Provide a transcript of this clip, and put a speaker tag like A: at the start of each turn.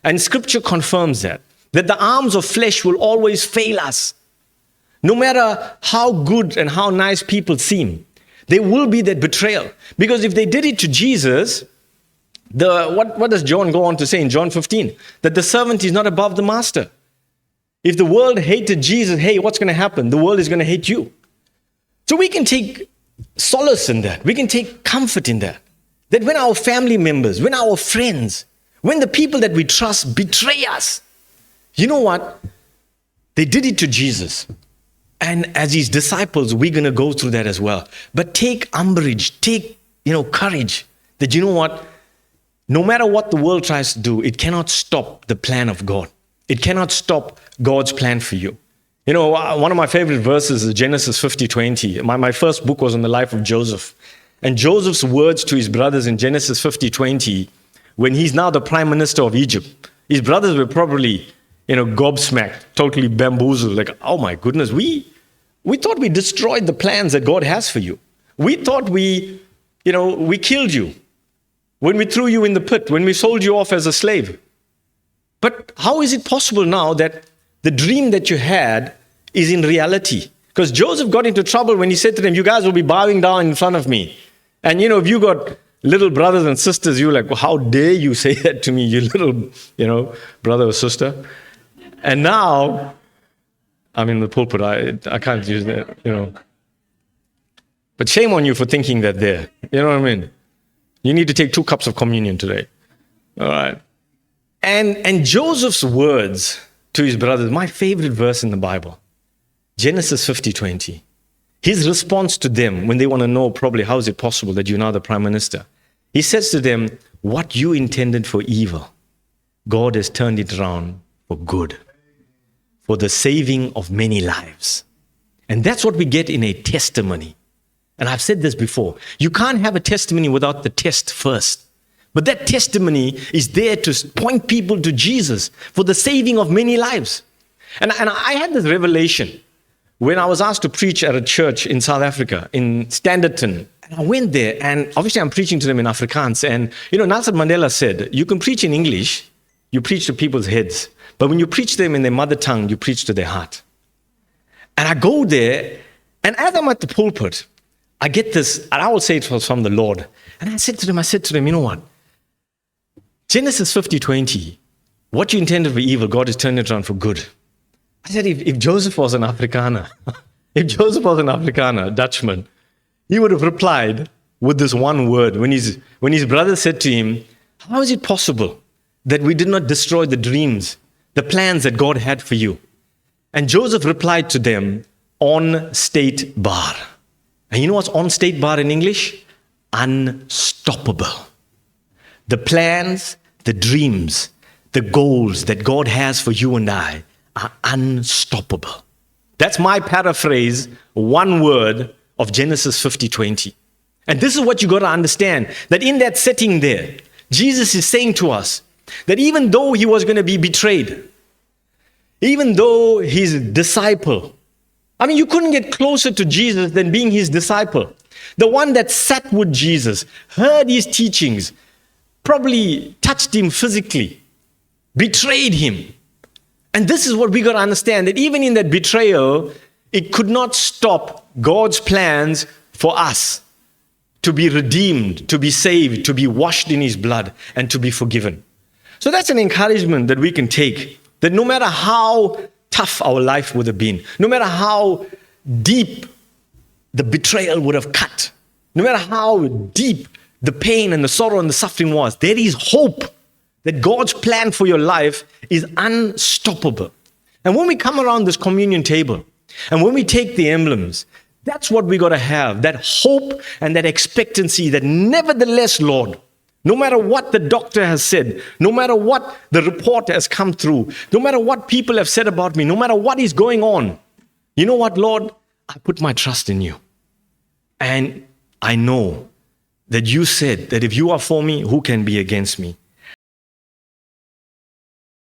A: And Scripture confirms that the arms of flesh will always fail us. No matter how good and how nice people seem, there will be that betrayal. Because if they did it to Jesus, what does John go on to say in John 15? That the servant is not above the master. If the world hated Jesus, hey, what's going to happen? The world is going to hate you. So we can take solace in that. We can take comfort in that. That when our family members, when our friends, when the people that we trust betray us, you know what? They did it to Jesus. And as his disciples, we're going to go through that as well. But take umbrage, take, courage that, you know what? No matter what the world tries to do, it cannot stop the plan of God. It cannot stop God's plan for you. One of my favorite verses is Genesis 50:20. My first book was on the life of Joseph. And Joseph's words to his brothers in Genesis 50:20, when he's now the prime minister of Egypt, his brothers were probably, gobsmacked, totally bamboozled. Like, oh my goodness, we thought we destroyed the plans that God has for you. We thought we killed you when we threw you in the pit, when we sold you off as a slave. But how is it possible now that the dream that you had is in reality? Because Joseph got into trouble when he said to them, you guys will be bowing down in front of me. And if you got little brothers and sisters, you're like, well, how dare you say that to me, you little, brother or sister? And now, I'm in the pulpit, I can't use that, But shame on you for thinking that there. You know what I mean? You need to take 2 cups of communion today. All right. And Joseph's words to his brothers, my favorite verse in the Bible, Genesis 50:20. His response to them when they want to know probably how is it possible that you're now the prime minister. He says to them, what you intended for evil, God has turned it around for good, for the saving of many lives. And that's what we get in a testimony. And I've said this before. You can't have a testimony without the test first. But that testimony is there to point people to Jesus for the saving of many lives. And I had this revelation when I was asked to preach at a church in South Africa, in Standerton. And I went there, and obviously I'm preaching to them in Afrikaans. And, Nelson Mandela said, you can preach in English, you preach to people's heads. But when you preach to them in their mother tongue, you preach to their heart. And I go there, and as I'm at the pulpit, I get this, and I will say it was from the Lord. And I said to them, you know what? Genesis 50:20, what you intended for evil, God has turned it around for good. I said, if Joseph was an Afrikaner, a Dutchman, he would have replied with this one word. When his brother said to him, how is it possible that we did not destroy the dreams, the plans that God had for you? And Joseph replied to them, on state bar. And you know what's on state bar in English? Unstoppable. The plans, the dreams, the goals that God has for you and I are unstoppable. That's my paraphrase, one word of Genesis 50:20. And this is what you got to understand, that in that setting there, Jesus is saying to us that even though he was going to be betrayed, even though his disciple, you couldn't get closer to Jesus than being his disciple. The one that sat with Jesus, heard his teachings, probably touched him physically, betrayed him. And this is what we got to understand, that even in that betrayal, it could not stop God's plans for us to be redeemed, to be saved, to be washed in his blood, and to be forgiven. So that's an encouragement that we can take, that no matter how tough our life would have been, no matter how deep the betrayal would have cut, no matter how deep the pain and the sorrow and the suffering was, there is hope that God's plan for your life is unstoppable. And when we come around this communion table, and when we take the emblems, that's what we got to have, that hope and that expectancy that nevertheless, Lord, no matter what the doctor has said, no matter what the report has come through, no matter what people have said about me, no matter what is going on, you know what, Lord? I put my trust in you. And I know that you said that if you are for me, who can be against me?